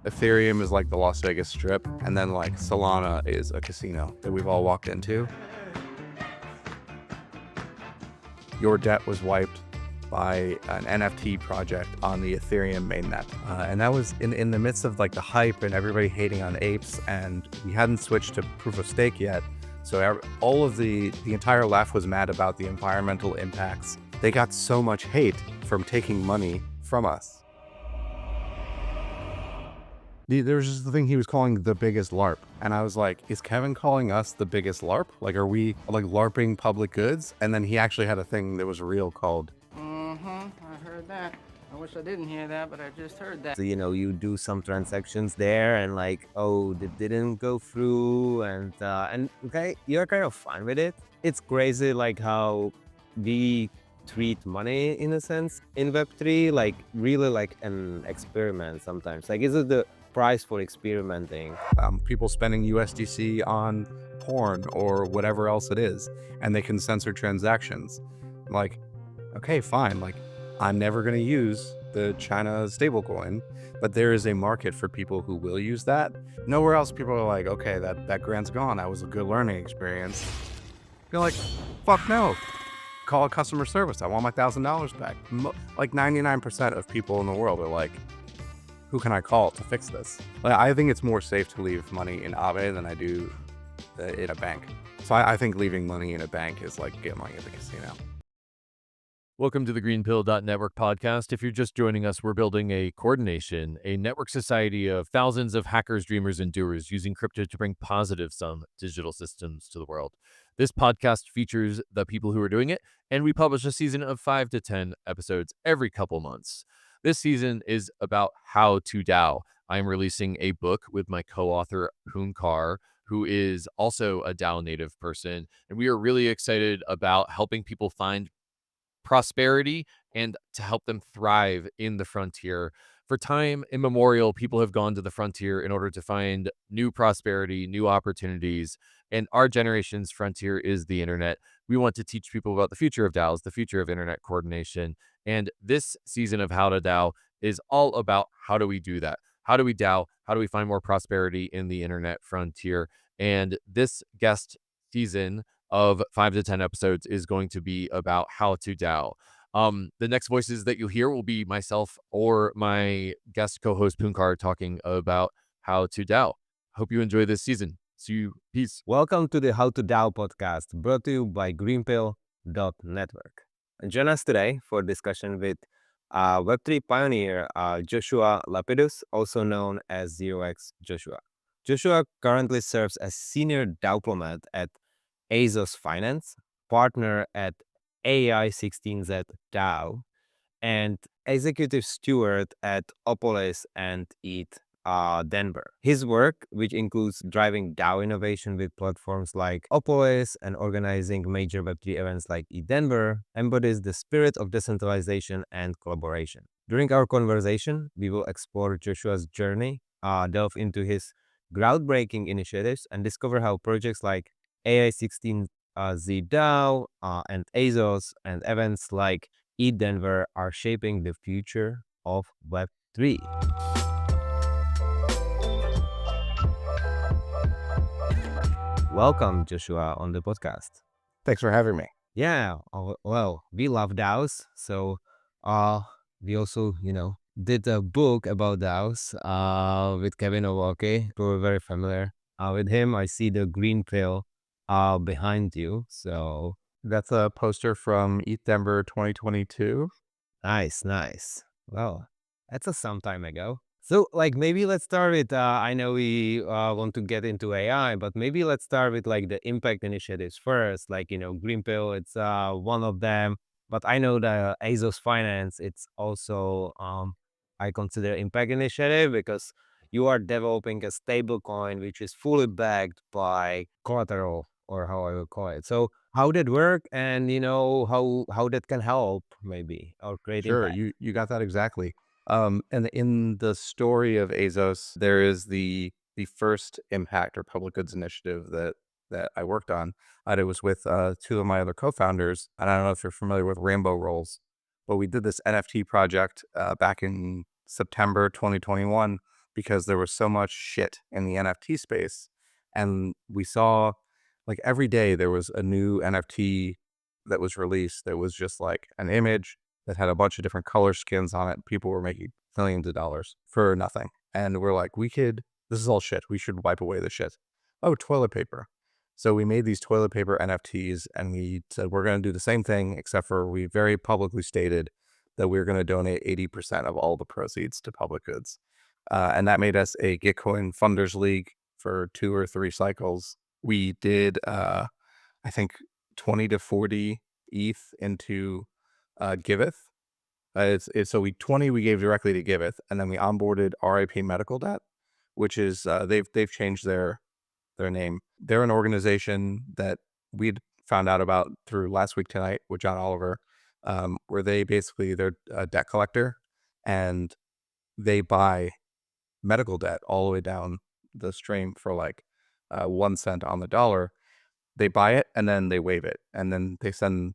Ethereum is like the Las Vegas Strip, and then like Solana is a casino that we've all walked into. Your debt was wiped by an NFT project on the Ethereum mainnet. And that was in the midst of like the hype and everybody hating on apes, and we hadn't switched to proof of stake yet. So all of the entire left was mad about the environmental impacts. They got so much hate from taking money from us. There was just the thing he was calling the biggest LARP. And I was like, is Kevin calling us the biggest LARP? Like, are we like LARPing public goods? And then he actually had a thing that was real called. I heard that. I wish I didn't hear that, but I just heard that. So, you do some transactions there and like, oh, that didn't go through, and okay, you're kind of fine with it. It's crazy like how we treat money in a sense in Web3, like really like an experiment sometimes. Like, is it the price for experimenting? People spending USDC on porn or whatever else it is, and they can censor transactions. Like, okay, fine. Like, I'm never going to use the China stablecoin, but there is a market for people who will use that. Nowhere else, people are like, okay, that grant's gone. That was a good learning experience. You're like, fuck no. Call a customer service. I want my $1,000 back. Like 99% of people in the world are like, who can I call to fix this? Like, I think it's more safe to leave money in Aave than I do in a bank. So I think leaving money in a bank is like getting money at the casino. Welcome to the GreenPilled.network podcast. If you're just joining us, we're building a coordination, a network society of thousands of hackers, dreamers, and doers using crypto to bring positive sum digital systems to the world. This podcast features the people who are doing it, and we publish a season of 5 to 10 episodes every couple months. This season is about how to DAO. I am releasing a book with my co-author, Punkar, who is also a DAO native person, and we are really excited about helping people find prosperity and to help them thrive in the frontier. For time immemorial, people have gone to the frontier in order to find new prosperity, new opportunities, and our generation's frontier is the internet. We want to teach people about the future of DAOs, the future of internet coordination, and this season of How to DAO is all about how do we do that? How do we DAO? How do we find more prosperity in the internet frontier? And this guest season of 5 to 10 episodes is going to be about how to DAO. The next voices that you'll hear will be myself or my guest co-host Punkar talking about how to DAO. Hope you enjoy this season. See you. Peace. Welcome to the How to DAO podcast, brought to you by GreenPilled.network. And join us today for discussion with Web3 pioneer Joshua Lapidus, also known as 0x Joshua. Joshua currently serves as senior diplomat at Asos Finance, partner at AI16Z DAO, and executive steward at Opolis and ETH Denver. His work, which includes driving DAO innovation with platforms like Opolis and organizing major Web3 events like ETH Denver, embodies the spirit of decentralization and collaboration. During our conversation, we will explore Joshua's journey, delve into his groundbreaking initiatives, and discover how projects like AI16Z DAO and Asos and events like ETH Denver are shaping the future of Web3. Welcome, Joshua, on the podcast. Thanks for having me. Yeah, well, we love DAOs, so we also, did a book about DAOs with Kevin Owake. We're very familiar with him. I see the green pill behind you, so That's a poster from ETH Denver 2022. nice. Well, that's some time ago. So, like, maybe let's start with, I know we want to get into AI, but maybe let's start with, like, the impact initiatives first. Like, Greenpill, it's one of them. But I know the Asos Finance, it's also, I consider impact initiative because you are developing a stablecoin which is fully backed by collateral, or how I would call it. So, how did work, and, how that can help, maybe, or create Sure, impact? you got that exactly. And in the story of Asos, there is the first impact or public goods initiative that I worked on. And it was with two of my other co-founders. And I don't know if you're familiar with Rainbow Rolls, but we did this NFT project back in September 2021 because there was so much shit in the NFT space. And we saw like every day there was a new NFT that was released that was just like an image that had a bunch of different color skins on it. People were making millions of dollars for nothing. And we're like, this is all shit. We should wipe away the shit. Oh, toilet paper. So we made these toilet paper NFTs and we said, we're going to do the same thing, except for we very publicly stated that we were going to donate 80% of all the proceeds to public goods. And that made us a Gitcoin Funders League for 2 or 3 cycles. We did, I think, 20 to 40 ETH into Giveth. So we gave directly to Giveth, and then we onboarded RIP Medical Debt, which is they've changed their name. They're an organization that we'd found out about through Last Week Tonight with John Oliver, where they're a debt collector, and they buy medical debt all the way down the stream for like 1 cent on the dollar. They buy it and then they waive it, and then they send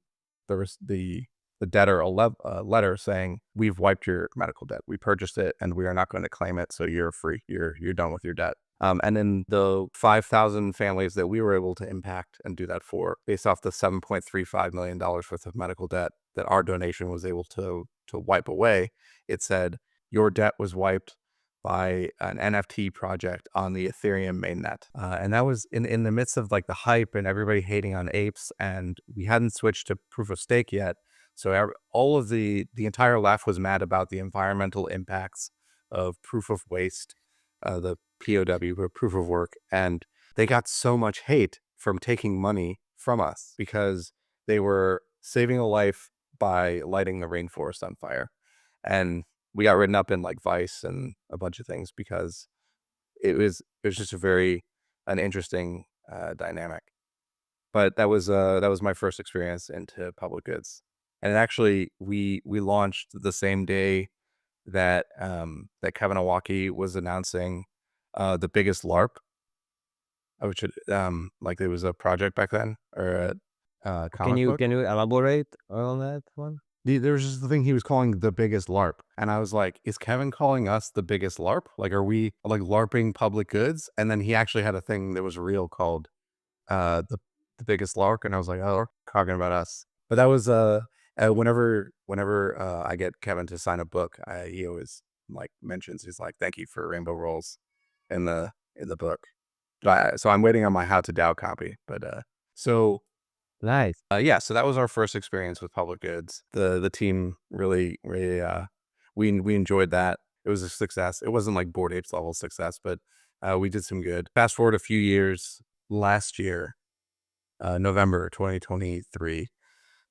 the debtor a letter saying, we've wiped your medical debt. We purchased it and we are not going to claim it. So you're free. You're done with your debt. And then the 5,000 families that we were able to impact and do that for, based off the $7.35 million worth of medical debt that our donation was able to wipe away, it said, your debt was wiped by an NFT project on the Ethereum mainnet. And that was in the midst of like the hype and everybody hating on apes, and we hadn't switched to proof of stake yet. So all of the entire left was mad about the environmental impacts of proof of waste, the POW, proof of work. And they got so much hate from taking money from us because they were saving a life by lighting the rainforest on fire. And we got written up in like Vice and a bunch of things because it was just an interesting dynamic. But that was my first experience into public goods. And actually, we launched the same day that Kevin Iwaki was announcing the biggest LARP, which like there was a project back then or a comic book. Can you elaborate on that one? There was just the thing he was calling the biggest LARP, and I was like, "Is Kevin calling us the biggest LARP? Like, are we like LARPing public goods?" And then he actually had a thing that was real called the biggest LARP, and I was like, "Oh, they're talking about us." But that was whenever I get Kevin to sign a book, he always like mentions, he's like, "Thank you for Rainbow Rolls in the book." So I'm waiting on my How to DAO copy. But so Nice. yeah, so that was our first experience with public goods. The team really we enjoyed that. It was a success. It wasn't like Bored Apes level success, but we did some good. Fast forward a few years, last year, November 2023,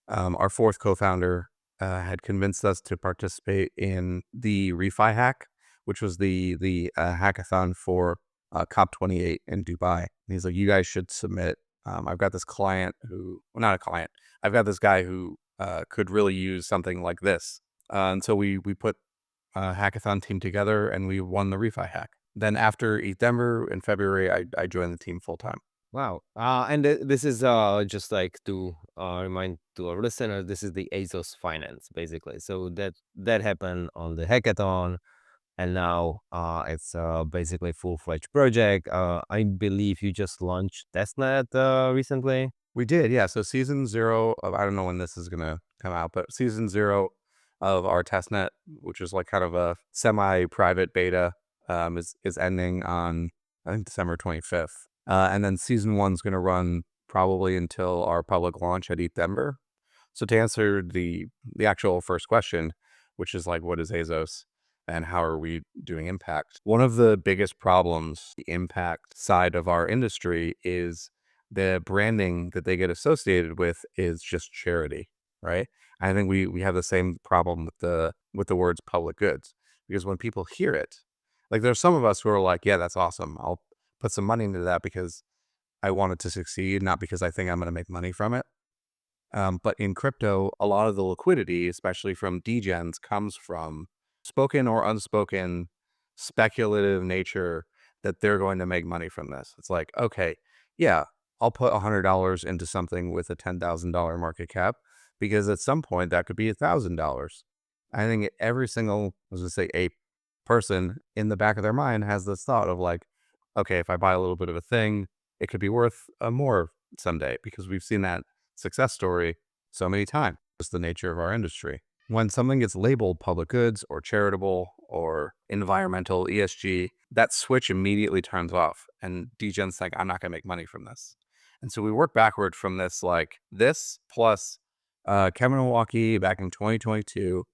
our 4th co-founder had convinced us to participate in the Refi hack, which was the hackathon for COP28 in Dubai. And he's like, you guys should submit. I've got this client not a client. I've got this guy who could really use something like this. And so we put a hackathon team together and we won the Refi hack. Then after ETH Denver in February, I joined the team full time. Wow. And this is just like to remind to our listeners, this is the Asos finance basically. So that happened on the hackathon. And now it's basically full-fledged project. I believe you just launched testnet recently. We did, yeah. So season 0 of, I don't know when this is going to come out, but season 0 of our testnet, which is like kind of a semi-private beta, is ending on, I think, December 25th. And then season 1 is going to run probably until our public launch at ETH Denver. So to answer the actual first question, which is like, what is Asos? And how are we doing impact? One of the biggest problems, the impact side of our industry, is the branding that they get associated with is just charity, right? I think we have the same problem with the words public goods, because when people hear it, like there's some of us who are like, yeah, that's awesome. I'll put some money into that because I want it to succeed, not because I think I'm going to make money from it. But in crypto, a lot of the liquidity, especially from degens, comes from spoken or unspoken speculative nature that they're going to make money from this. It's like, okay, yeah, I'll put $100 into something with a $10,000 market cap because at some point that could be $1,000. I think every single, I was going to say ape person in the back of their mind has this thought of like, okay, if I buy a little bit of a thing, it could be worth more someday, because we've seen that success story so many times. It's the nature of our industry. When something gets labeled public goods or charitable or environmental, ESG, that switch immediately turns off, and degen's like, I'm not going to make money from this. And so we work backward from this, like this plus Kevin Milwaukee back in 2022.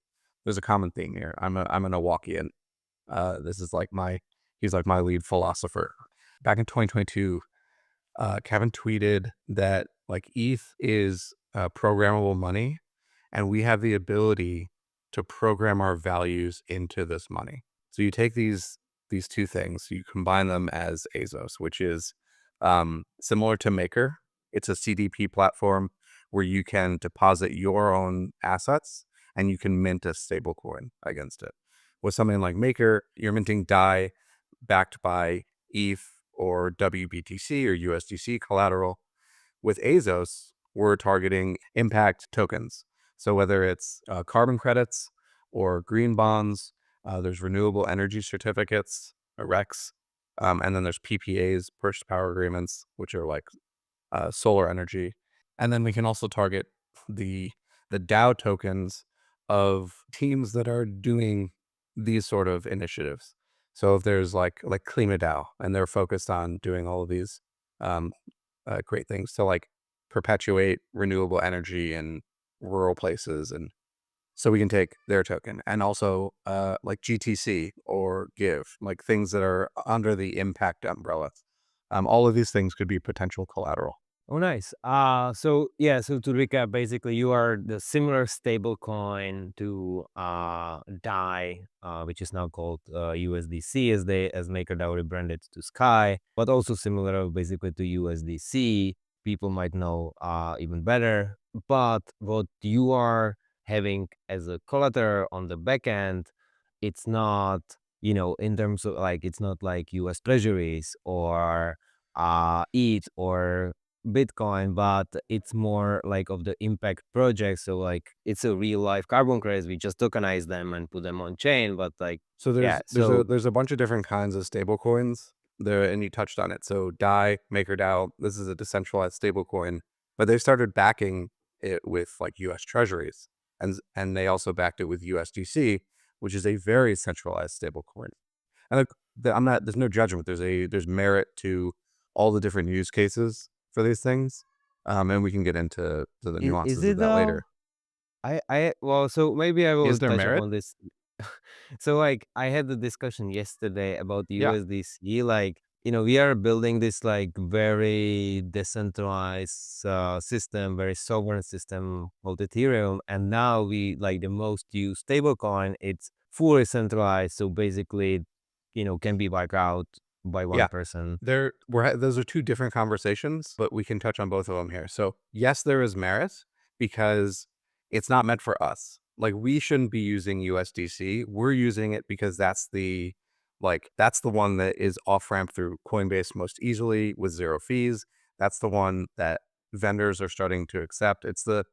There's a common theme here. I'm a Milwaukeean. This is like he's like my lead philosopher. Back in 2022, Kevin tweeted that like ETH is programmable money, and we have the ability to program our values into this money. So you take these two things, you combine them as Asos, which is similar to Maker. It's a CDP platform where you can deposit your own assets and you can mint a stablecoin against it. With something like Maker, you're minting DAI backed by ETH or WBTC or USDC collateral. With Asos, we're targeting impact tokens. So whether it's carbon credits or green bonds, there's renewable energy certificates, RECs, and then there's PPAs, purchase power agreements, which are like solar energy. And then we can also target the DAO tokens of teams that are doing these sort of initiatives. So if there's like Klima DAO, and they're focused on doing all of these great things to like perpetuate renewable energy in rural places, and so we can take their token. And also like GTC or Give, like things that are under the impact umbrella. All of these things could be potential collateral. Oh, nice. So to recap, basically, you are the similar stablecoin to DAI, which is now called USDC, as MakerDAO rebranded to Sky, but also similar basically to USDC. People might know even better. But what you are having as a collateral on the back end, it's not, in terms of like, it's not like US Treasuries or ETH or Bitcoin, but it's more like of the impact project. So like it's a real life carbon credits. We just tokenize them and put them on chain. But like, So so there's a bunch of different kinds of stable coins there, and you touched on it. So DAI, MakerDAO, this is a decentralized stable coin, but they started backing it with like US Treasuries, and they also backed it with USDC, which is a very centralized stable coin. And there's no judgment. There's merit to all the different use cases for these things, and we can get into the is nuances it of that though? later. Well, so maybe I will Is there touch merit? upon this. So like I had the discussion yesterday about Yeah. USDC. Like, we are building this like very decentralized system, very sovereign system called Ethereum. And now we like the most used stablecoin, it's fully centralized. So basically, can be wiped out by one Yeah. person. Those are two different conversations, but we can touch on both of them here. So yes, there is merit because it's not meant for us. Like we shouldn't be using USDC. We're using it because that's the one that is off ramp through Coinbase most easily with zero fees. That's the one that vendors are starting to accept. It's the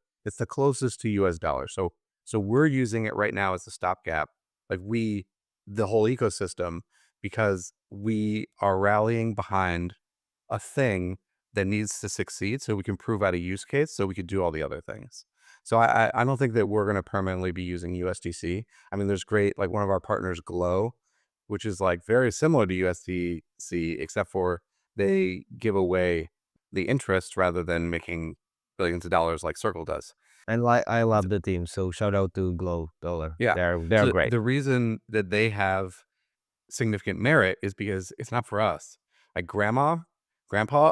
closest to US dollar. So we're using it right now as a stopgap. Like the whole ecosystem, because we are rallying behind a thing that needs to succeed so we can prove out a use case so we could do all the other things. So I don't think that we're going to permanently be using USDC. I mean, there's great, like one of our partners, Glow, which is like very similar to USDC, except for they give away the interest rather than making billions of dollars like Circle does. And like I love the team. So shout out to Glow Dollar. Yeah. They're So great. the reason that they have significant merit is because it's not for us. Like grandpa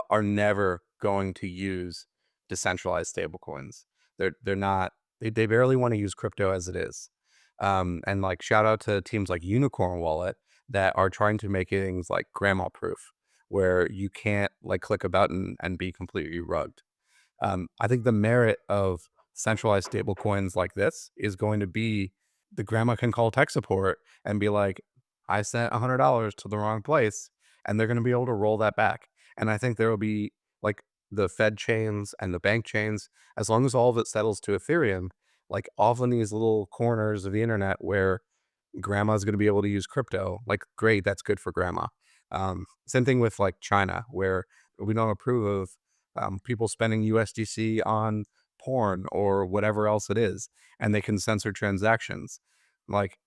are never going to use decentralized stablecoins. They're not. They barely want to use crypto as it is. And like shout out to teams like Unicorn Wallet that are trying to make things like grandma proof, where you can't like click a button and be completely rugged. I think the merit of centralized stablecoins like this is going to be the grandma can call tech support and be like, I sent $100 to the wrong place, and they're going to be able to roll that back. And I think there will be like the Fed chains and the bank chains, as long as all of it settles to Ethereum, like often these little corners of the internet where grandma's going to be able to use crypto. Like, great, that's good for grandma. Same thing with like China, where we don't approve of people spending USDC on porn or whatever else it is, and they can censor transactions. Like,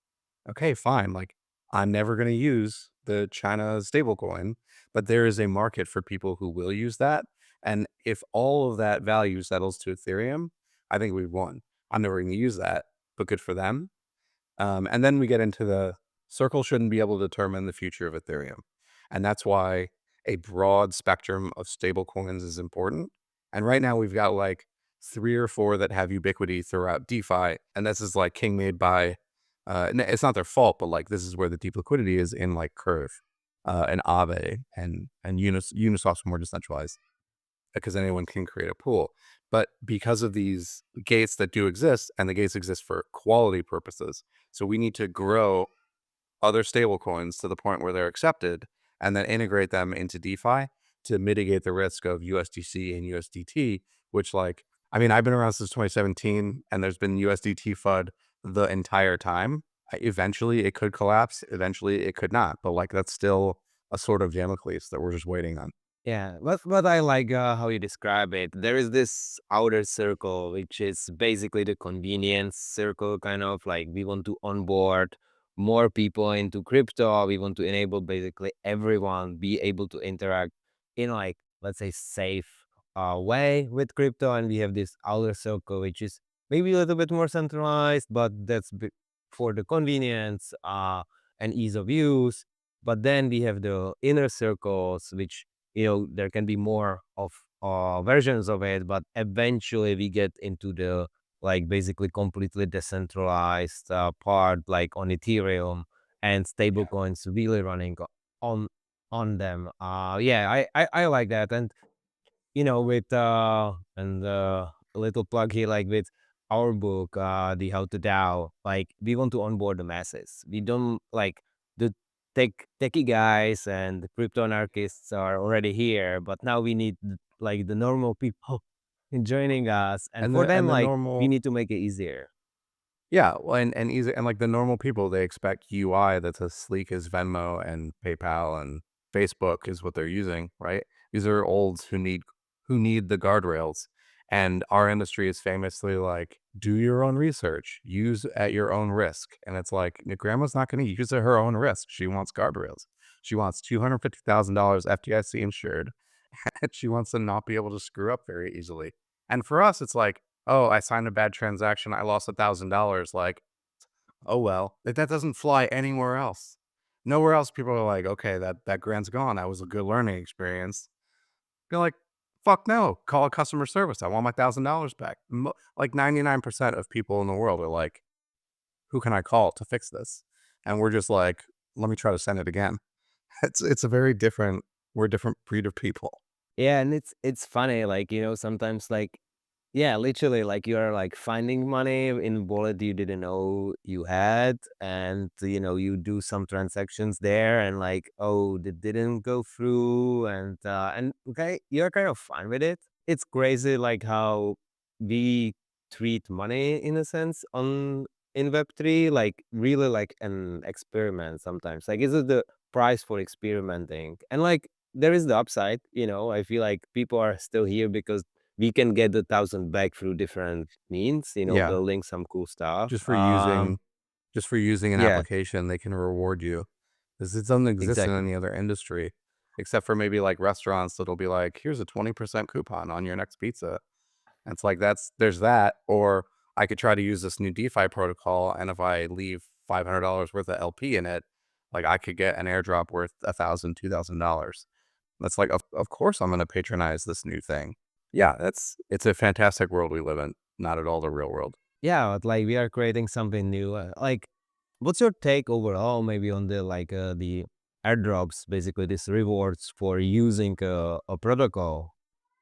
okay, fine. Like, I'm never going to use the China stablecoin, but there is a market for people who will use that. And if all of that value settles to Ethereum, I think we've won. I'm never going to use that, but good for them. And then we get into the circle shouldn't be able to determine the future of Ethereum. And that's why a broad spectrum of stablecoins is important. And right now we've got like 3 or 4 that have ubiquity throughout DeFi. And this is like king made by, it's not their fault, but like this is where the deep liquidity is in like Curve and Aave and Uniswap's more decentralized because anyone can create a pool. But because of these gates that do exist, and the gates exist for quality purposes, so we need to grow other stablecoins to the point where they're accepted and then integrate them into DeFi to mitigate the risk of USDC and USDT, which like, I mean, I've been around since 2017 and there's been USDT FUD the entire time. Eventually it could collapse. Eventually it could not. But like, that's still a sort of Damocles that we're just waiting on. Yeah, but I like how you describe it. There is this outer circle, which is basically the convenience circle, kind of like we want to onboard more people into crypto. We want to enable basically everyone be able to interact in like, let's say, safe way with crypto. And we have this outer circle, which is maybe a little bit more centralized, but that's for the convenience and ease of use. But then we have the inner circles, which there can be more of versions of it, but eventually we get into the like basically completely decentralized part, like on Ethereum and stablecoins really running on them. Yeah, I like that. And with and a little plug here, like with our book, the How to DAO, like we want to onboard the masses. We don't like the techie guys and the crypto anarchists are already here, but now we need like the normal people joining us, and for them, the like we normal, need to make it easier. yeah, well, and easy, and like the normal people, they expect UI that's as sleek as Venmo and PayPal and Facebook is what they're using, right? These are olds who need the guardrails, and our industry is famously like, do your own research, use at your own risk, and it's like your grandma's not going to use at her own risk. She wants guardrails. She wants $250,000 FDIC insured, and she wants to not be able to screw up very easily. And for us, it's like, oh, I signed a bad transaction. I lost $1,000. Like, oh, well, that doesn't fly anywhere else. Nowhere else, people are like, okay, that grant's gone. That was a good learning experience. You're like, fuck no, call customer service. I want my $1,000 back. Like 99% of people in the world are like, who can I call to fix this? And we're just like, let me try to send it again. It's a very different, we're a different breed of people. Yeah, and it's funny, like sometimes like yeah, literally, like you are like finding money in wallet you didn't know you had, and you do some transactions there, and like, oh, that didn't go through, and okay, you're kind of fine with it. It's crazy, like how we treat money in a sense on in Web3, like really like an experiment sometimes. Like, is it the price for experimenting? And like, there is the upside. I feel like people are still here because we can get the 1,000 back through different means, Yeah. building some cool stuff. Just for using, just for using an Yeah, application, they can reward you. This it doesn't exist in exactly. any other industry, except for maybe like restaurants that'll be like, here's a 20% coupon on your next pizza. And it's like there's that. Or I could try to use this new DeFi protocol, and if I leave $500 worth of LP in it, like I could get an airdrop worth $1,000, $2,000. That's like, of course I'm gonna patronize this new thing. Yeah, it's a fantastic world we live in, not at all the real world. Yeah, but like we are creating something new. Like, what's your take overall, maybe on the airdrops, basically these rewards for using a protocol?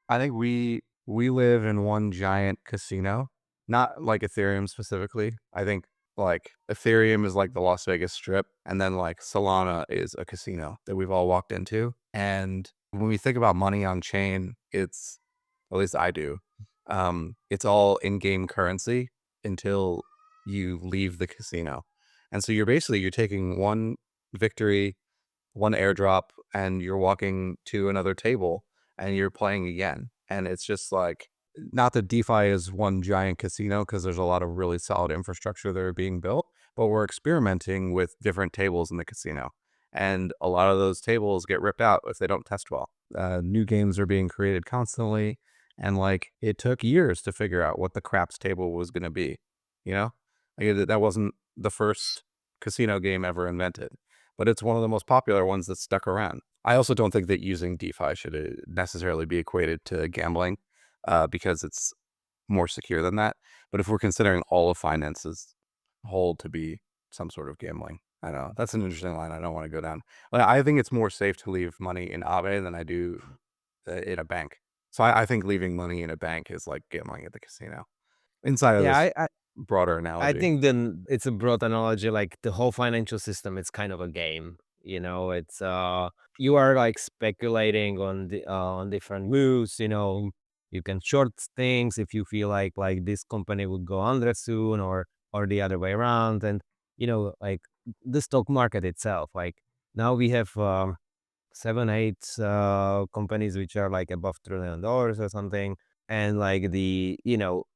I think we live in one giant casino, not like Ethereum specifically. I think like Ethereum is like the Las Vegas Strip, and then like Solana is a casino that we've all walked into. And when we think about money on chain, it's, at least I do, it's all in-game currency until you leave the casino. And so you're taking one victory, one airdrop, and you're walking to another table and you're playing again. And it's just like, not that DeFi is one giant casino, because there's a lot of really solid infrastructure that are being built, but we're experimenting with different tables in the casino. And a lot of those tables get ripped out if they don't test well. New games are being created constantly. And like, it took years to figure out what the craps table was going to be, you know? Like, that wasn't the first casino game ever invented, but it's one of the most popular ones that stuck around. I also don't think that using DeFi should necessarily be equated to gambling, because it's more secure than that. But if we're considering all of finances whole to be some sort of gambling, I don't know. That's an interesting line I don't want to go down. Like, I think it's more safe to leave money in Aave than I do in a bank. So I think leaving money in a bank is like gambling at the casino. Inside of Yeah, this broader I analogy. think then it's a broad analogy. Like the whole financial system, it's kind of a game. It's you are like speculating on different moves. You can short things if you feel like this company would go under soon, or the other way around. And like the stock market itself. Like now we have 7, 8 companies which are like above $1 trillion or something. And like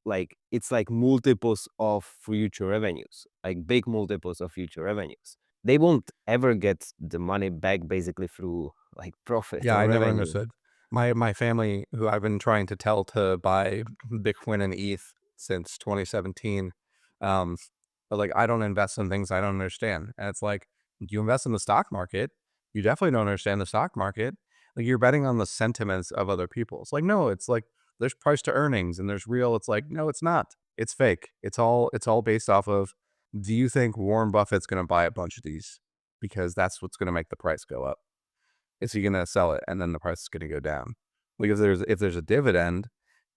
like it's like multiples of future revenues, like big multiples of future revenues. They won't ever get the money back basically through like profit Yeah, or I never revenue. understood. My family, who I've been trying to tell to buy Bitcoin and ETH since 2017, um, but like, I don't invest in things I don't understand. And it's like, you invest in the stock market, you definitely don't understand the stock market. Like, you're betting on the sentiments of other people. It's like, no, it's like there's price to earnings and there's real. It's like, no, it's not. It's fake. It's all based off of, do you think Warren Buffett's gonna buy a bunch of these? Because that's what's gonna make the price go up. Is he gonna sell it and then the price is gonna go down? Like, if there's a dividend,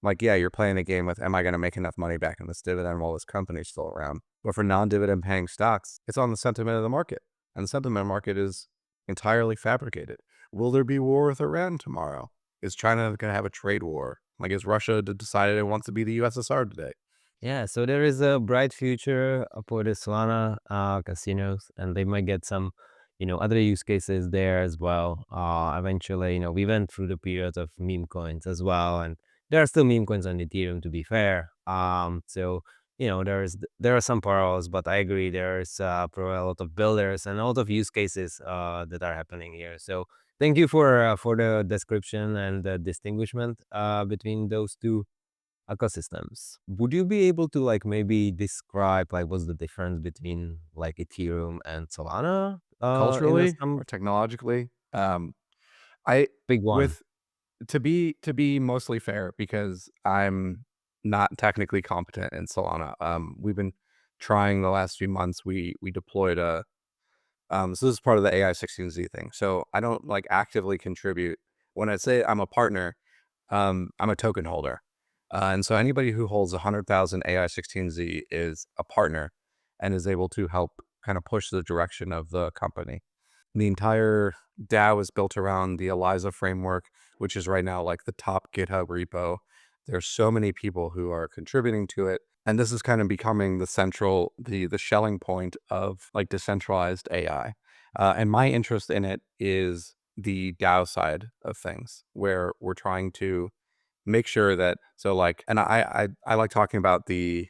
like, yeah, you're playing a game with, am I gonna make enough money back in this dividend while this company's still around? But for non-dividend paying stocks, it's on the sentiment of the market. And the sentiment market is entirely fabricated. Will there be war with Iran tomorrow? Is China gonna have a trade war? Like, is Russia decided it wants to be the USSR today? Yeah, so there is a bright future for the Solana casinos, and they might get some, other use cases there as well. Eventually, we went through the period of meme coins as well, and there are still meme coins on Ethereum, to be fair. So there are some parallels, but I agree there's probably a lot of builders and a lot of use cases that are happening here. So thank you for the description and the distinguishment between those two ecosystems. Would you be able to like maybe describe like what's the difference between like Ethereum and Solana in Culturally some or technologically? I big one? with to be mostly fair, because I'm not technically competent in Solana. We've been trying the last few months. We deployed a so this is part of the AI 16Z thing. So I don't like actively contribute. When I say I'm a partner, I'm a token holder. And so anybody who holds 100,000 AI 16Z is a partner and is able to help kind of push the direction of the company. The entire DAO is built around the ELIZA framework, which is right now like the top GitHub repo. There's so many people who are contributing to it. And this is kind of becoming the shelling point of like decentralized AI. And my interest in it is the DAO side of things, where we're trying to make sure that, so like, and I like talking about the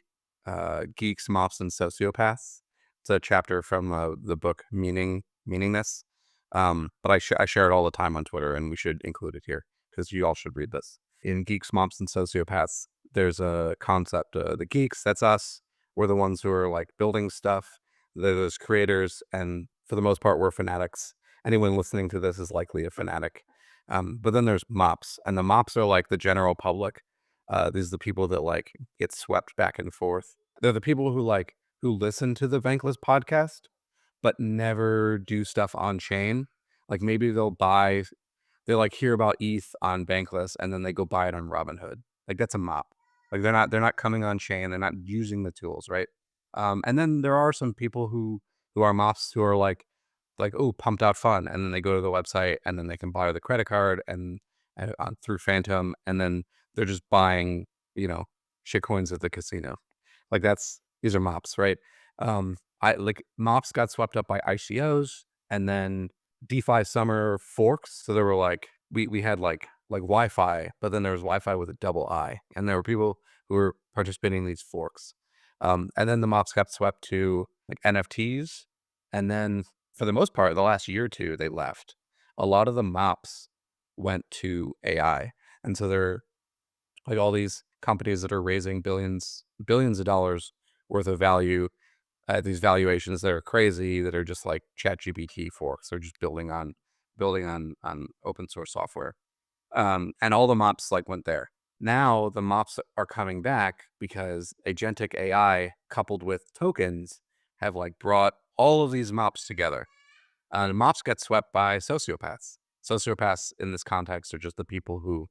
Geeks, Mops, and Sociopaths. It's a chapter from the book Meaningness. But I share it all the time on Twitter, and we should include it here because you all should read this. In Geeks, Mops, and Sociopaths, there's a concept, the geeks, that's us. We're the ones who are like building stuff. They're those creators, and for the most part, we're fanatics. Anyone listening to this is likely a fanatic. But then there's mops, and the mops are like the general public. These are the people that like get swept back and forth. They're the people who listen to the Vankless podcast, but never do stuff on chain. Like, maybe they like hear about ETH on Bankless and then they go buy it on Robinhood. Like, that's a mop. Like, they're not coming on chain. They're not using the tools, right? And then there are some people who are mops who are like, oh, pumped out fun, and then they go to the website and then they can buy the credit card and through Phantom, and then they're just buying shit coins at the casino. Like, these are mops, right? I like Mops got swept up by ICOs, and then DeFi summer forks. So there were like we had like Wi-Fi, but then there was Wi-Fi with a double I, and there were people who were participating in these forks. And then the Mops got swept to like NFTs, and then for the most part, the last year or two, they left. A lot of the Mops went to AI, and so they're like all these companies that are raising billions of dollars worth of value at these valuations that are crazy, that are just like ChatGPT forks. They're just building on open source software. And all the Mops like went there. Now the Mops are coming back because agentic AI coupled with tokens have like brought all of these Mops together. And Mops get swept by sociopaths. Sociopaths in this context are just the people who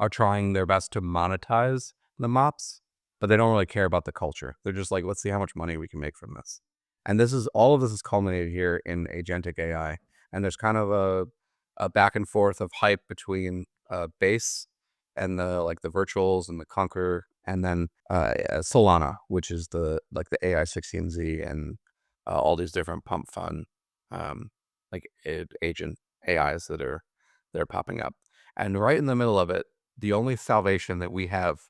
are trying their best to monetize the Mops, but they don't really care about the culture. They're just like, let's see how much money we can make from this. And all of this is culminated here in agentic AI. And there's kind of a back and forth of hype between Base and the virtuals and the Conquer, and then Solana, which is the AI 16Z and all these different pump fund agent AIs that are popping up. And right in the middle of it, the only salvation that we have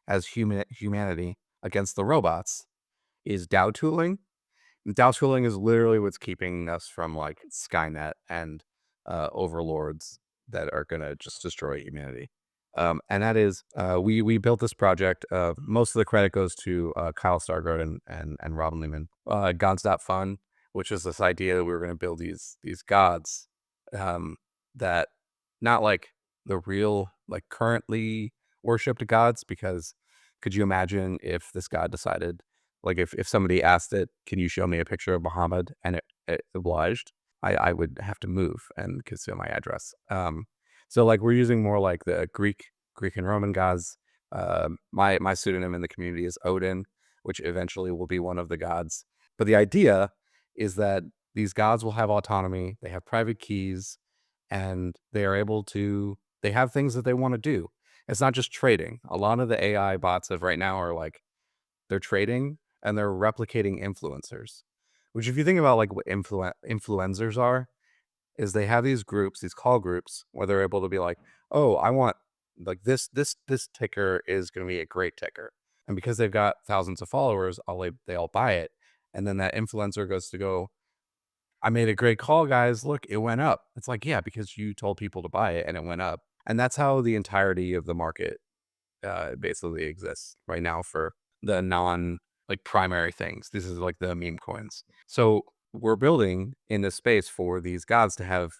as humanity against the robots is DAO tooling. DAO tooling is literally what's keeping us from like Skynet and overlords that are going to just destroy humanity. And that is, we built this project. Most of the credit goes to Kyle Stargard and Robin Lehman. Gods.fun, which is this idea that we were going to build these gods that not like the real like currently worshipped gods, because could you imagine if this god decided, like if somebody asked it, can you show me a picture of Muhammad, and it obliged, I would have to move and conceal my address. So like we're using more like the Greek and Roman gods. My pseudonym in the community is Odin, which eventually will be one of the gods. But the idea is that these gods will have autonomy, they have private keys, and they have things that they want to do. It's not just trading. A lot of the AI bots of right now are like, they're trading and they're replicating influencers, which if you think about like what influencers are, is they have these groups, these call groups, where they're able to be like, oh, I want like this ticker is going to be a great ticker. And because they've got thousands of followers, they all buy it. And then that influencer goes to go, I made a great call, guys. Look, it went up. It's like, yeah, because you told people to buy it and it went up. And that's how the entirety of the market basically exists right now for the non like primary things. This is like the meme coins. So we're building in this space for these gods to have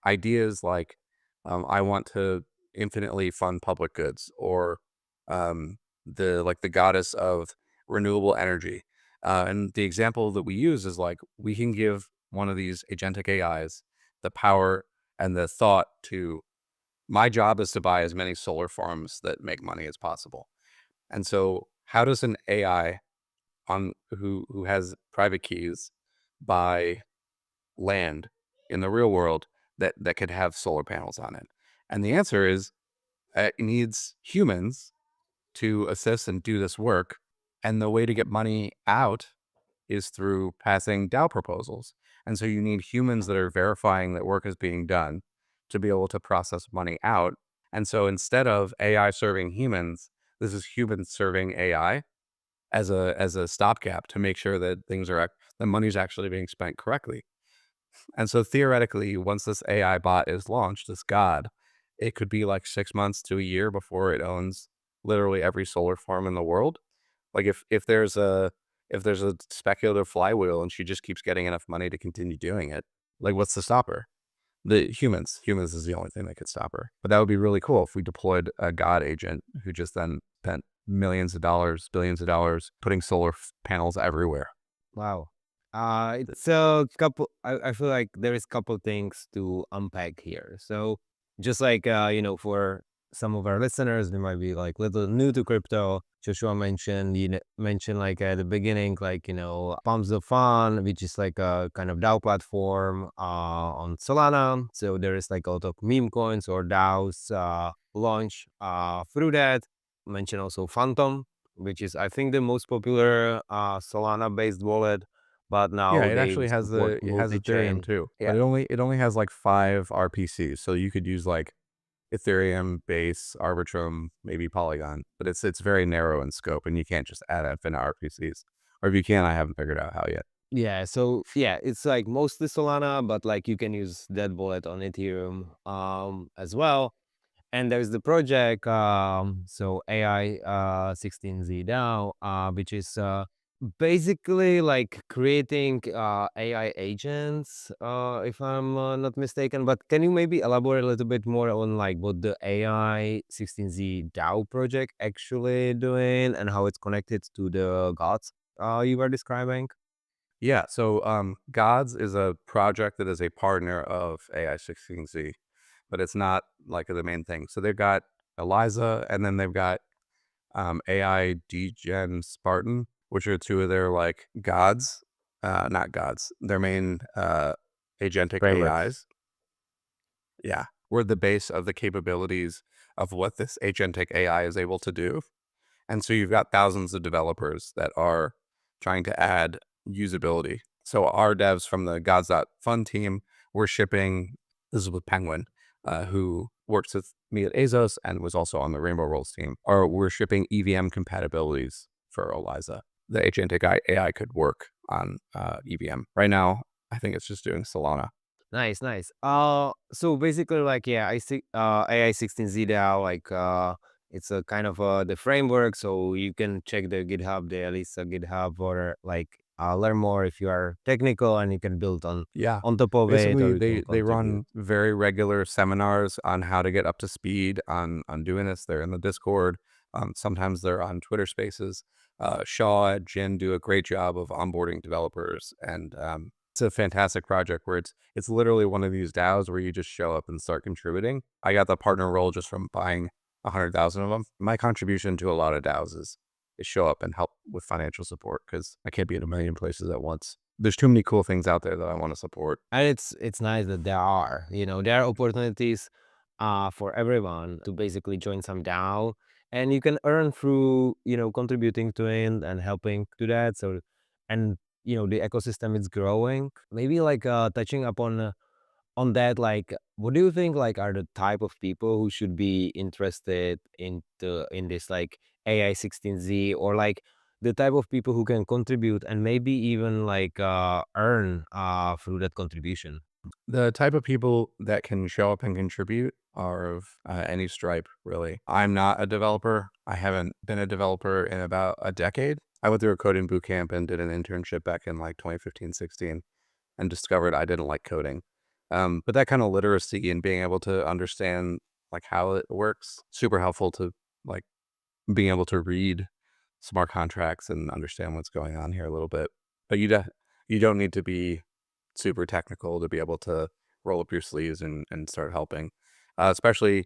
ideas like, I want to infinitely fund public goods, or the goddess of renewable energy. And the example that we use is like, we can give one of these agentic AIs the power and the thought to, my job is to buy as many solar farms that make money as possible. And so how does an AI who has private keys buy land in the real world that could have solar panels on it? And the answer is, it needs humans to assist and do this work. And the way to get money out is through passing DAO proposals. And so you need humans that are verifying that work is being done to be able to process money out. And so instead of AI serving humans, this is humans serving AI as a stopgap to make sure that the money's actually being spent correctly. And so theoretically, once this AI bot is launched, this god, it could be like 6 months to a year before it owns literally every solar farm in the world. Like if there's a speculative flywheel and she just keeps getting enough money to continue doing it, like what's to stop her? The humans is the only thing that could stop her. But that would be really cool if we deployed a god agent who just then spent millions of dollars, billions of dollars putting solar panels everywhere. Wow. It's a couple. I feel like there is a couple things to unpack here. So just like for some of our listeners, they might be like little new to crypto. Joshua mentioned like at the beginning, like Pumps of Fun, which is like a kind of DAO platform on Solana. So there is like a lot of meme coins or DAOs launch through that. Mention also Phantom, which is I think the most popular Solana based wallet but Yeah, now it they actually has support it has Ethereum multi-chain. too, Yeah. but it only has like 5 RPCs, so you could use like Ethereum, Base, Arbitrum, maybe Polygon, but it's very narrow in scope, and you can't just add infinite RPCs. Or if you can, I haven't figured out how yet. Yeah, so yeah, it's like mostly Solana, but like you can use that wallet on Ethereum as well. And there's the project, so AI 16Z DAO, which is basically like creating AI agents, if I'm not mistaken. But can you maybe elaborate a little bit more on like what the AI 16Z DAO project actually doing and how it's connected to the gods you were describing? Yeah, so Gods is a project that is a partner of AI16Z, but it's not like the main thing. So they've got Eliza, and then they've got AI Degen Spartan, which are two of their like gods, not gods, their main agentic Frameworks. AIs. Yeah, we're the base of the capabilities of what this agentic AI is able to do. And so you've got thousands of developers that are trying to add usability. So our devs from the Gods.Fun team, we're shipping, this is with Penguin, who works with me at Asos and was also on the Rainbow Rolls team, or we're shipping EVM compatibilities for Eliza. The agentic AI could work on EVM. Right now, I think it's just doing Solana. Nice, nice. So basically, like, yeah, I see AI 16Z DAO, like, it's a kind of the framework, so you can check the GitHub, the Elisa GitHub, or like learn more if you are technical, and you can build Yeah. on top of it, or Basically, you can they contribute. run very regular seminars on how to get up to speed on doing this. They're in the Discord. Sometimes they're on Twitter Spaces. Shaw and Jin do a great job of onboarding developers, and it's a fantastic project where it's literally one of these DAOs where you just show up and start contributing. I got the partner role just from buying 100,000 of them. My contribution to a lot of DAOs is show up and help with financial support because I can't be in a million places at once. There's too many cool things out there that I want to support. And it's nice that there are, there are opportunities for everyone to basically join some DAO, and you can earn through, contributing to it and helping to that. So, and the ecosystem is growing. Maybe like touching upon on that, like, what do you think like are the type of people who should be interested in this like AI 16Z, or like the type of people who can contribute and maybe even like earn through that contribution? The type of people that can show up and contribute are of any stripe, really. I'm not a developer. I haven't been a developer in about a decade. I went through a coding boot camp and did an internship back in like 2015, 16, and discovered I didn't like coding. But that kind of literacy and being able to understand like how it works, super helpful to like being able to read smart contracts and understand what's going on here a little bit. But you don't need to be super technical to be able to roll up your sleeves and start helping, especially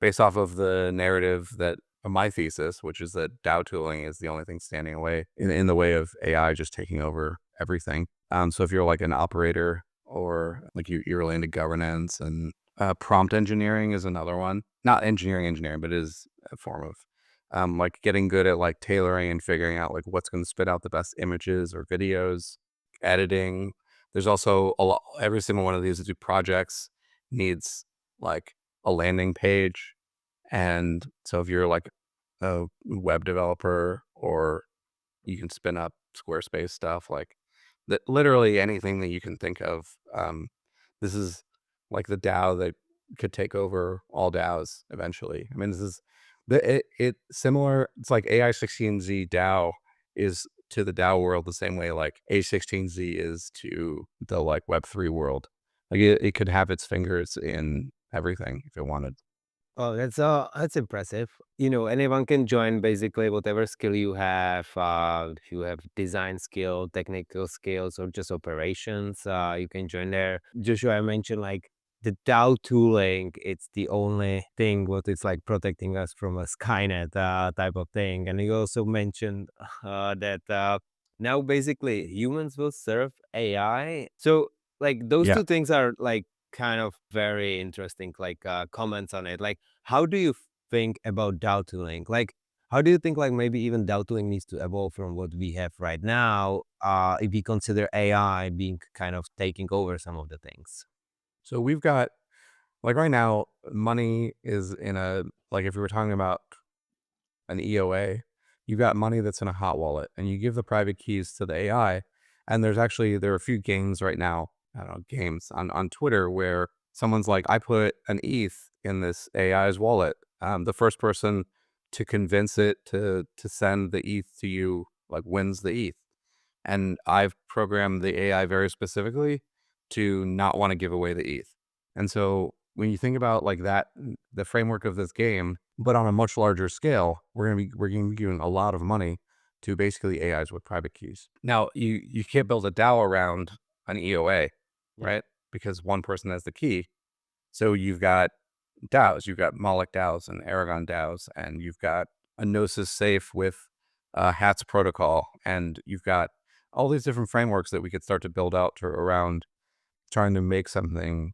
based off of the narrative that my thesis, which is that DAO tooling is the only thing standing in the way of AI just taking over everything. So if you're like an operator or like you're really into governance and prompt engineering is another one. Not engineering, but it is a form of like getting good at like tailoring and figuring out like what's going to spit out the best images or videos, editing. There's also every single one of these projects needs like a landing page. And so if you're like a web developer, or you can spin up Squarespace stuff, like that, literally anything that you can think of. This is like the DAO that could take over all DAOs eventually. I mean, this is it similar. It's like AI16Z DAO is to the DAO world the same way like A16Z is to the like Web3 world. Like it could have its fingers in everything if it wanted. Oh, that's impressive. Anyone can join basically whatever skill you have. If you have design skill, technical skills, or just operations, you can join there. Joshua, I mentioned like the DAO tooling. It's the only thing what is like protecting us from a Skynet type of thing. And you also mentioned that now basically humans will serve AI. So like those Yeah. two things are like kind of very interesting like comments on it. Like, how do you think about DAO tooling? Like, How do you think like maybe even DAO tooling needs to evolve from what we have right now if we consider AI being kind of taking over some of the things? So we've got, like right now, money is in a, like if we were talking about an EOA, you've got money that's in a hot wallet and you give the private keys to the AI. And there are a few games right now, I don't know, games on Twitter where someone's like, I put an ETH in this AI's wallet. The first person to convince it to send the ETH to you, like, wins the ETH. And I've programmed the AI very specifically to not want to give away the ETH. And so when you think about like that, the framework of this game, but on a much larger scale, we're gonna be giving a lot of money to basically AIs with private keys. Now you can't build a DAO around an EOA, Yeah. right? Because one person has the key. So you've got DAOs, you've got Moloch DAOs and Aragon DAOs, and you've got a Gnosis safe with HATS protocol, and you've got all these different frameworks that we could start to build out around trying to make something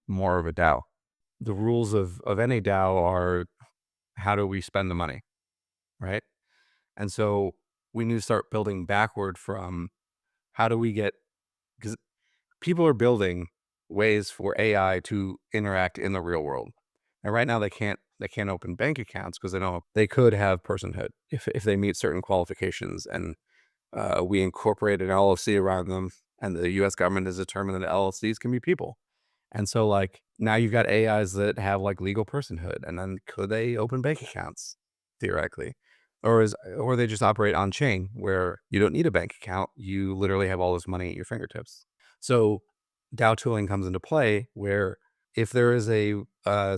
more of a DAO. The rules of any DAO are, how do we spend the money, right? And so we need to start building backward from how do we get, because people are building ways for AI to interact in the real world. And right now they can't open bank accounts because they could have personhood if they meet certain qualifications. And we incorporate an LLC around them, and the US government has determined that LLCs can be people. And so like now you've got AIs that have like legal personhood, and then could they open bank accounts theoretically? Or they just operate on chain where you don't need a bank account. You literally have all this money at your fingertips. So DAO tooling comes into play where if there is a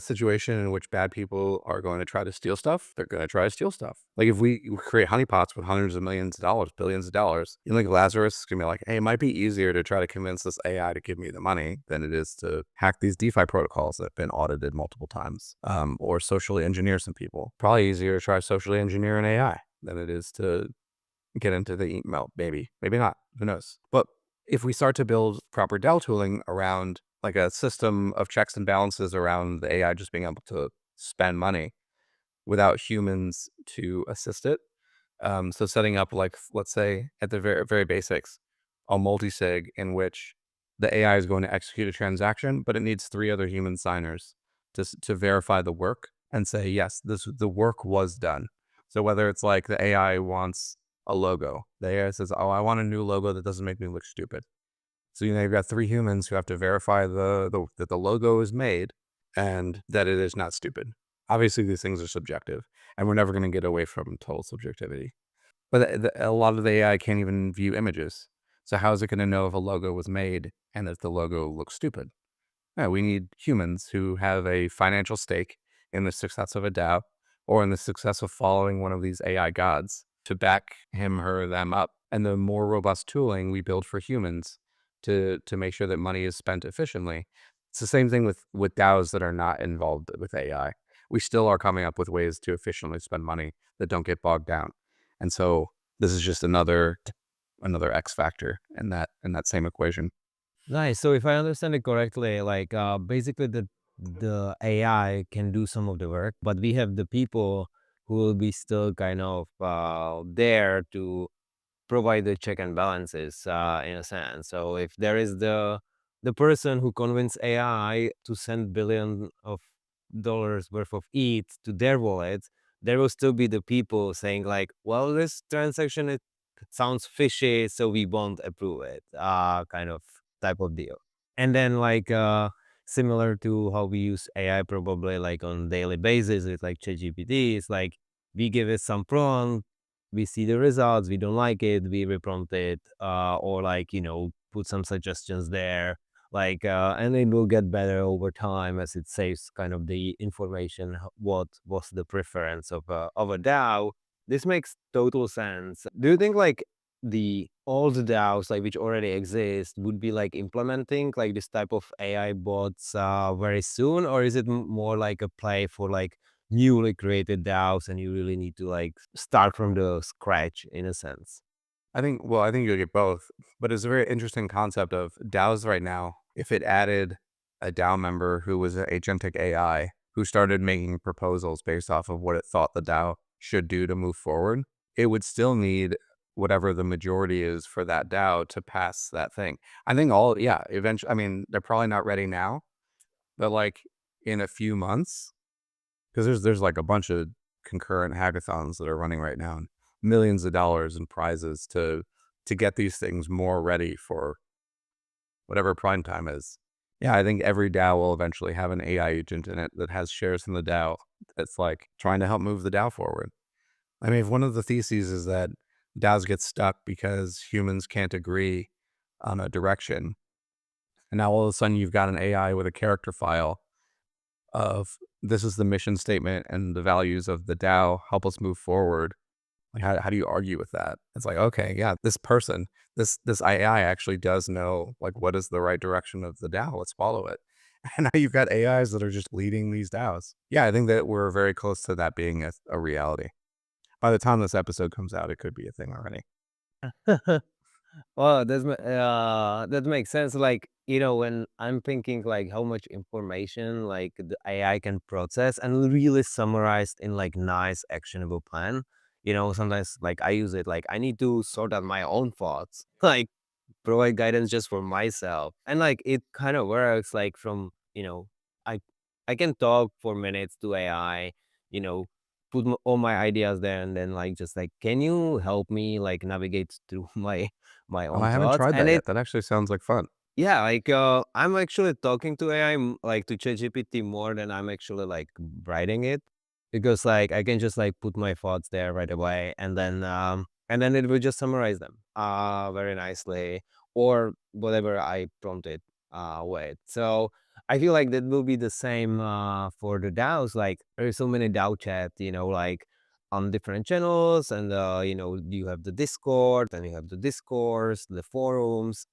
situation in which bad people are going to try to steal stuff, they're going to try to steal stuff. Like if we create honeypots with hundreds of millions of dollars, billions of dollars, you think Lazarus is going to be like, hey, it might be easier to try to convince this AI to give me the money than it is to hack these DeFi protocols that have been audited multiple times, or socially engineer some people. Probably easier to try socially engineer an AI than it is to get into the email. Maybe not. Who knows? But if we start to build proper DAO tooling around like a system of checks and balances around the AI just being able to spend money without humans to assist it. So setting up, like, let's say at the very, very basics, a multi-sig in which the AI is going to execute a transaction, but it needs 3 other human signers to verify the work and say, yes, the work was done. So whether it's like the AI wants a logo, the AI says, oh, I want a new logo that doesn't make me look stupid. So, you've got 3 humans who have to verify that the logo is made and that it is not stupid. Obviously, these things are subjective, and we're never going to get away from total subjectivity. But a lot of the AI can't even view images. So how is it going to know if a logo was made and if the logo looks stupid? No, we need humans who have a financial stake in the success of a DAO or in the success of following one of these AI gods to back him, her, them up. And the more robust tooling we build for humans to make sure that money is spent efficiently. It's the same thing with DAOs that are not involved with AI. We still are coming up with ways to efficiently spend money that don't get bogged down. And so this is just another X factor in that same equation. Nice. So if I understand it correctly, like basically the AI can do some of the work, but we have the people who will be still kind of there to provide the check and balances in a sense. So if there is the person who convinced AI to send billion of dollars worth of ETH to their wallets, there will still be the people saying like, well, this transaction, it sounds fishy, so we won't approve it, kind of type of deal. And then like similar to how we use AI probably like on daily basis with like ChatGPT, it's like we give it some prompt, we see the results, we don't like it, we reprompt it, or like, put some suggestions there, like, and it will get better over time as it saves kind of the information, what was the preference of a DAO. This makes total sense. Do you think like the old DAOs like which already exist would be like implementing like this type of AI bots very soon, or is it more like a play for like newly created DAOs and you really need to like start from the scratch in a sense? I think you'll get both, but it's a very interesting concept of DAOs right now. If it added a DAO member who was an agentic AI who started making proposals based off of what it thought the DAO should do to move forward, it would still need whatever the majority is for that DAO to pass that thing. I think eventually, I mean, they're probably not ready now, but like in a few months, because there's like a bunch of concurrent hackathons that are running right now, and millions of dollars in prizes to get these things more ready for whatever prime time is. Yeah, I think every DAO will eventually have an AI agent in it that has shares in the DAO that's like trying to help move the DAO forward. I mean, if one of the theses is that DAOs get stuck because humans can't agree on a direction, and now all of a sudden you've got an AI with a character file of this is the mission statement and the values of the DAO, help us move forward. Like, how do you argue with that? It's like, okay, yeah, this person, this AI actually does know like what is the right direction of the DAO. Let's follow it. And now you've got AIs that are just leading these DAOs. Yeah, I think that we're very close to that being a reality. By the time this episode comes out, it could be a thing already. Well, that makes sense. Like, when I'm thinking like how much information like the AI can process and really summarized in like nice actionable plan. Sometimes like I use it like I need to sort out my own thoughts, like provide guidance just for myself. And like it kind of works like from, I I can talk for minutes to AI, you know, put all my ideas there and then like just like, can you help me like navigate through my Oh, own I haven't thoughts? tried And that it yet. That actually sounds like fun. yeah, like I'm actually talking to AI like to ChatGPT more than I'm actually like writing it, because like I can just like put my thoughts there right away and then it will just summarize them very nicely, or whatever I prompted with. So I feel like that will be the same for the DAOs. Like there's so many DAO chat, like on different channels, and you have the Discord and you have the discourse, the forums,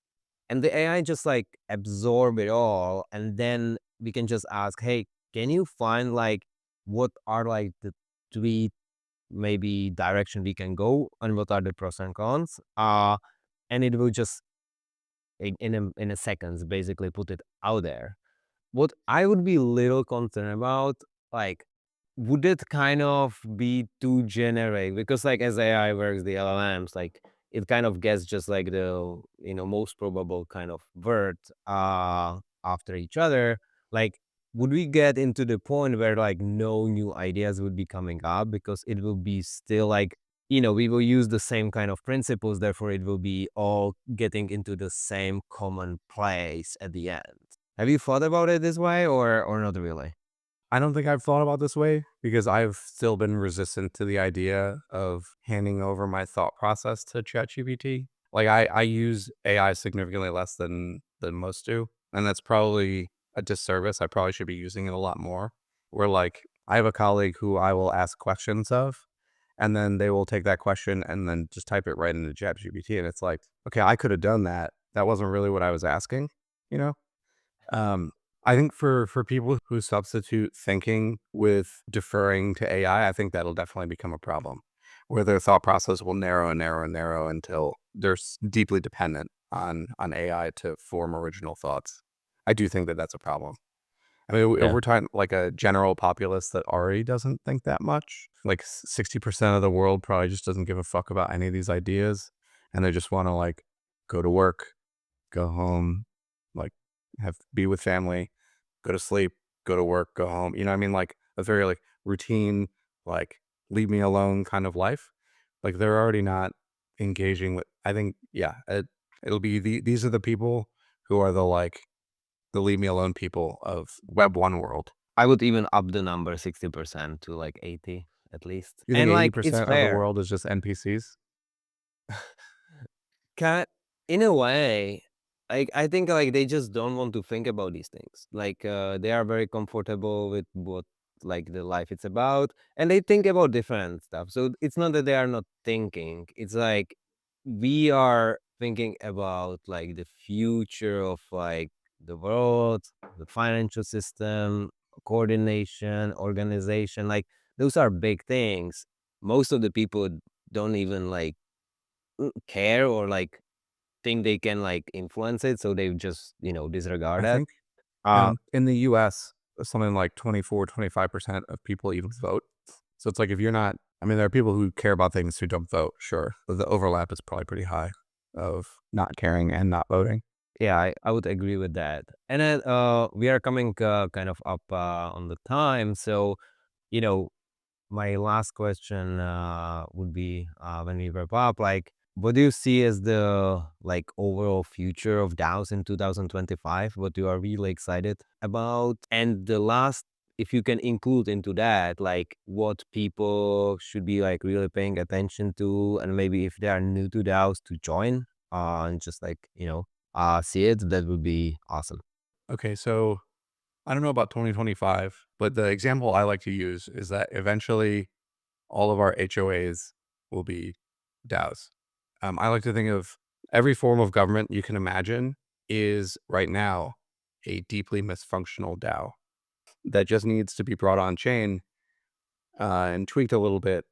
and the AI just like absorb it all, and then we can just ask, hey, can you find like what are like the three maybe direction we can go, and what are the pros and cons? And it will just in a seconds basically put it out there. What I would be little concerned about, like, would it kind of be too generic? Because like as AI works, the LLMs, like it kind of gets just like the most probable kind of word after each other. Like, would we get into the point where like no new ideas would be coming up because it will be still like we will use the same kind of principles, therefore it will be all getting into the same common place at the end. Have you thought about it this way, or not really? I don't think I've thought about this way because I've still been resistant to the idea of handing over my thought process to ChatGPT. Like I use AI significantly less than most do, and that's probably a disservice. I probably should be using it a lot more. Where like I have a colleague who I will ask questions of, and then they will take that question and then just type it right into ChatGPT, and it's like, okay, I could have done that. That wasn't really what I was asking, you know? Um, I think for people who substitute thinking with deferring to AI, I think that'll definitely become a problem, where their thought process will narrow and narrow and narrow until they're deeply dependent on AI to form original thoughts. I do think that that's a problem. I mean, if Yeah. we're talking like a general populace that already doesn't think that much, like 60% of the world probably just doesn't give a fuck about any of these ideas, and they just want to like go to work, go home, like be with family, go to sleep, go to work, go home. You know what I mean? Like a very like routine, like leave me alone kind of life. Like they're already not engaging with. I think it'll be these are the people who are the leave me alone people of Web 1 world. I would even up the number 60% to like 80 at least. You think And like it's 80% of the fair. world is just NPCs? In a way, like I think like they just don't want to think about these things. Like they are very comfortable with what like the life it's about, and they think about different stuff. So it's not that they are not thinking. It's like we are thinking about like the future of like the world, the financial system, coordination, organization. Like those are big things. Most of the people don't even like care or like think they can like influence it, so they just disregard I that. think Uh in the US, something like 24, 25% of people even vote. So it's like if you're not I mean, there are people who care about things who don't vote, sure, but the overlap is probably pretty high of not caring and not voting. Yeah, I would agree with that. And then we are coming kind of up on the time. So, you know, my last question would be when we wrap up, like, what do you see as the like overall future of DAOs in 2025? What you are really excited about? And the last, if you can include into that, like what people should be like really paying attention to, and maybe if they are new to DAOs to join and just like, see it, that would be awesome. Okay, so I don't know about 2025, but the example I like to use is that eventually all of our HOAs will be DAOs. I like to think of every form of government you can imagine is right now a deeply misfunctional DAO that just needs to be brought on chain and tweaked a little bit.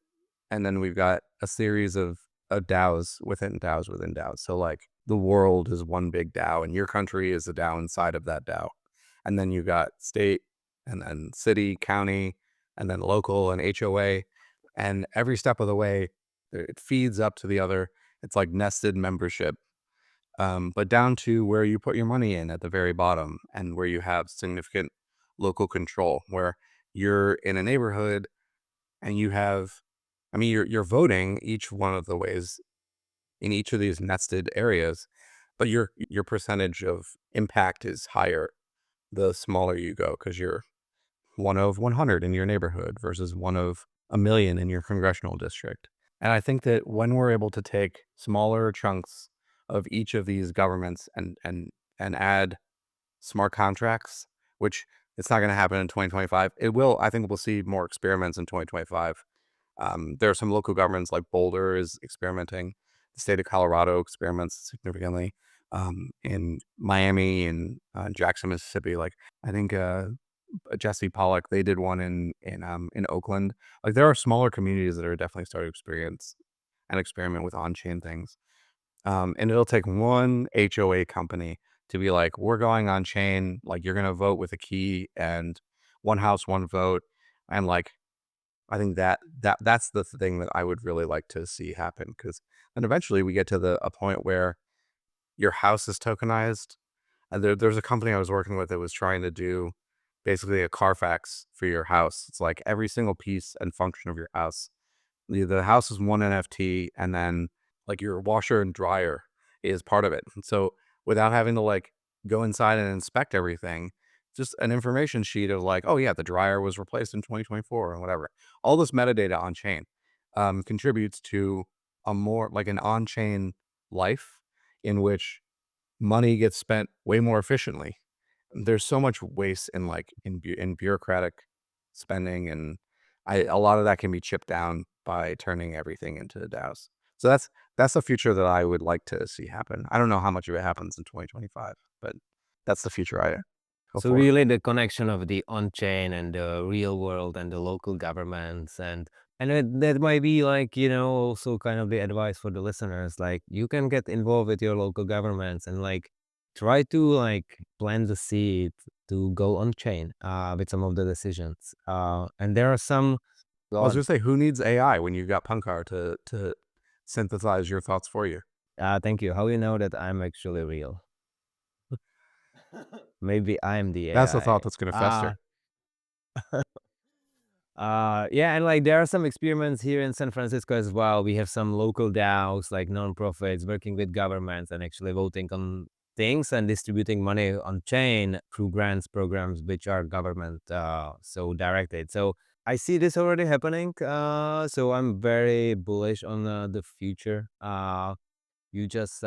And then we've got a series of DAOs within DAOs within DAOs. So like the world is one big DAO and your country is a DAO inside of that DAO. And then you got state and then city, county, and then local and HOA. And every step of the way, it feeds up to the other. It's like nested membership, but down to where you put your money in at the very bottom and where you have significant local control, where you're in a neighborhood and you have, I mean, you're voting each one of the ways in each of these nested areas, but your percentage of impact is higher the smaller you go because you're one of 100 in your neighborhood versus one of a million in your congressional district. And I think that when we're able to take smaller chunks of each of these governments and add smart contracts, which it's not going to happen in 2025. It will. I think we'll see more experiments in 2025. There are some local governments like Boulder is experimenting. The state of Colorado experiments significantly. In Miami and Jackson, Mississippi, like I think Jesse Pollock, they did one in Oakland. Like there are smaller communities that are definitely starting to experience and experiment with on-chain things. And it'll take one HOA company to be like, we're going on chain, like you're gonna vote with a key and one house, one vote. And like I think that's the thing that I would really like to see happen. Cause then eventually we get to a point where your house is tokenized. And there's a company I was working with that was trying to do basically a Carfax for your house. It's like every single piece and function of your house. The house is one NFT, and then like your washer and dryer is part of it. And so without having to like go inside and inspect everything, just an information sheet of like, oh yeah, the dryer was replaced in 2024 or whatever. All this metadata on chain contributes to a more like an on-chain life in which money gets spent way more efficiently. There's so much waste in like in bureaucratic spending, and a lot of that can be chipped down by turning everything into DAOs. So that's the future that I would like to see happen. I don't know how much of it happens in 2025, but that's the future I hope So for. really the connection of the on-chain and the real world and the local governments that might be like, also kind of the advice for the listeners. Like you can get involved with your local governments and like try to like plant the seed to go on-chain with some of the decisions. And there are some. I was gonna say, who needs AI when you've got Punkar to synthesize your thoughts for you? Thank you. How you know that I'm actually real? Maybe I'm the That's the AI. thought that's gonna fester. Yeah, and like there are some experiments here in San Francisco as well. We have some local DAOs, like nonprofits, working with governments and actually voting on things and distributing money on chain through grants programs, which are government so directed. So I see this already happening. So I'm very bullish on the future you just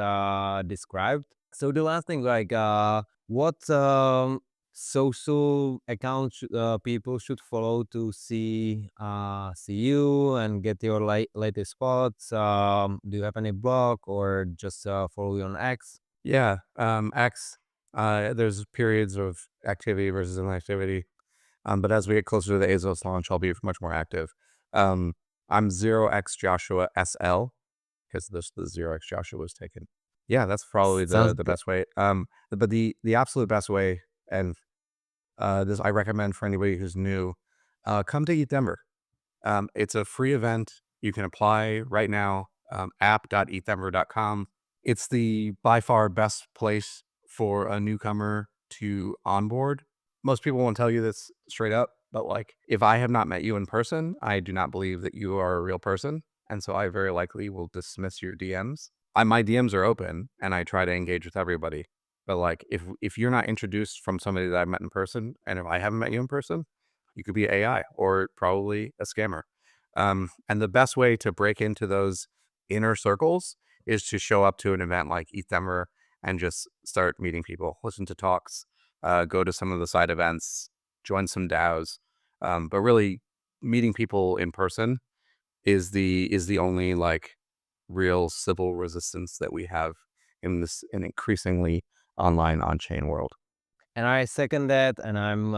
described. So the last thing, like, what social accounts people should follow to see you and get your latest thoughts? Do you have any blog or just follow you on X? Yeah, X. There's periods of activity versus inactivity. But as we get closer to the Asos launch, I'll be much more active. I'm 0x Joshua SL because the 0x Joshua was taken. Yeah, that's probably Sounds the best way. But the absolute best way, and this I recommend for anybody who's new, come to Eat Denver. It's a free event. You can apply right now, app.ethember.com. It's the by far best place for a newcomer to onboard. Most people won't tell you this straight up, but like if I have not met you in person, I do not believe that you are a real person. And so I very likely will dismiss your DMs. My DMs are open and I try to engage with everybody. But like if you're not introduced from somebody that I've met in person, and if I haven't met you in person, you could be AI or probably a scammer. And the best way to break into those inner circles is to show up to an event like Ethember and just start meeting people, listen to talks, go to some of the side events, join some DAOs. But really, meeting people in person is the only like real civil resistance that we have in this an increasingly online on-chain world. And I second that, and I'm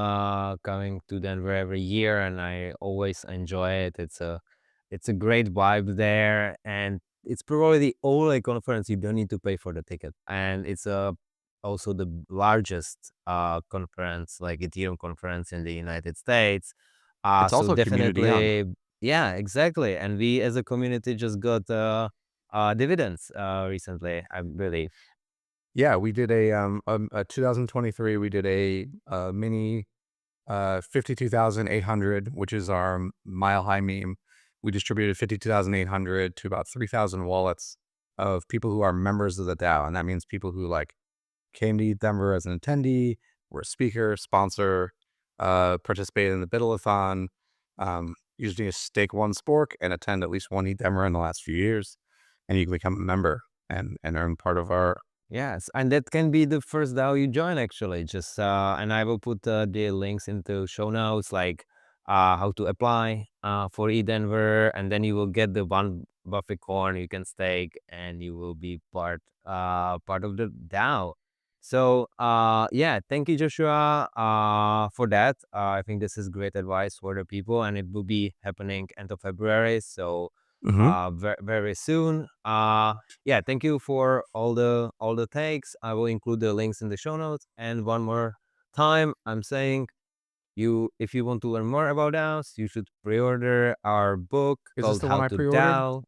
coming to Denver every year, and I always enjoy it. It's a great vibe there, and it's probably the only conference you don't need to pay for the ticket, and it's also the largest conference, like Ethereum conference in the United States. It's So also community owned. definitely, yeah, exactly. And we as a community just got dividends recently, I believe. Yeah, we did a 2023. We did a mini 52,800, which is our mile high meme. We distributed 52,800 to about 3,000 wallets of people who are members of the DAO, and that means people who like came to Denver as an attendee, were a speaker, sponsor, participated in the Biddle-a-thon, usually stake one spork and attend at least one Denver in the last few years, and you can become a member and earn part of our. Yes, and that can be the first DAO you join actually. Just and I will put the links into show notes, like how to apply for eDenver, and then you will get the one Buffett coin you can stake, and you will be part of the DAO. So yeah, thank you, Joshua, for that. I think this is great advice for the people, and it will be happening end of February. So Mhm. very soon. Yeah, thank you for all the takes. I will include the links in the show notes. And one more time, I'm saying if you want to learn more about DAOs, you should pre-order our book Is this called the one How I to pre-ordered? DAO.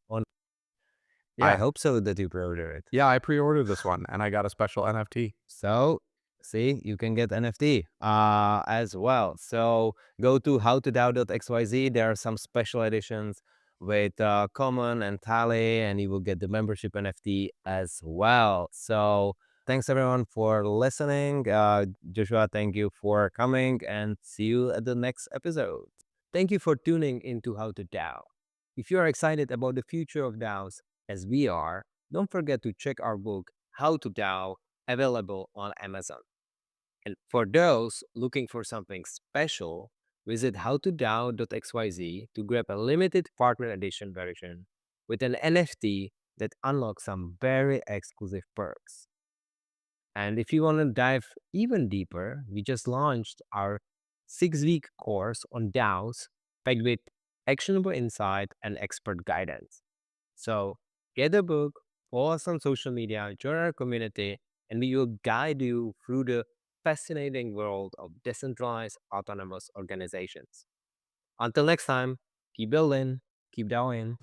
I Yeah. hope so that you pre-order it. Yeah, I pre-ordered this one and I got a special NFT. So see, you can get NFT as well. So go to howtodao.xyz. There are some special editions with Common and Tally, and you will get the membership NFT as well. So thanks everyone for listening. Joshua, thank you for coming, and see you at the next episode. Thank you for tuning into How to DAO. If you are excited about the future of DAOs, as we are, don't forget to check our book, How to DAO, available on Amazon. And for those looking for something special, visit howtodao.xyz to grab a limited partner edition version with an NFT that unlocks some very exclusive perks. And if you want to dive even deeper, we just launched our 6-week course on DAOs packed with actionable insight and expert guidance. So get the book, follow us on social media, join our community, and we will guide you through the fascinating world of decentralized autonomous organizations. Until next time, keep building, keep DAOing.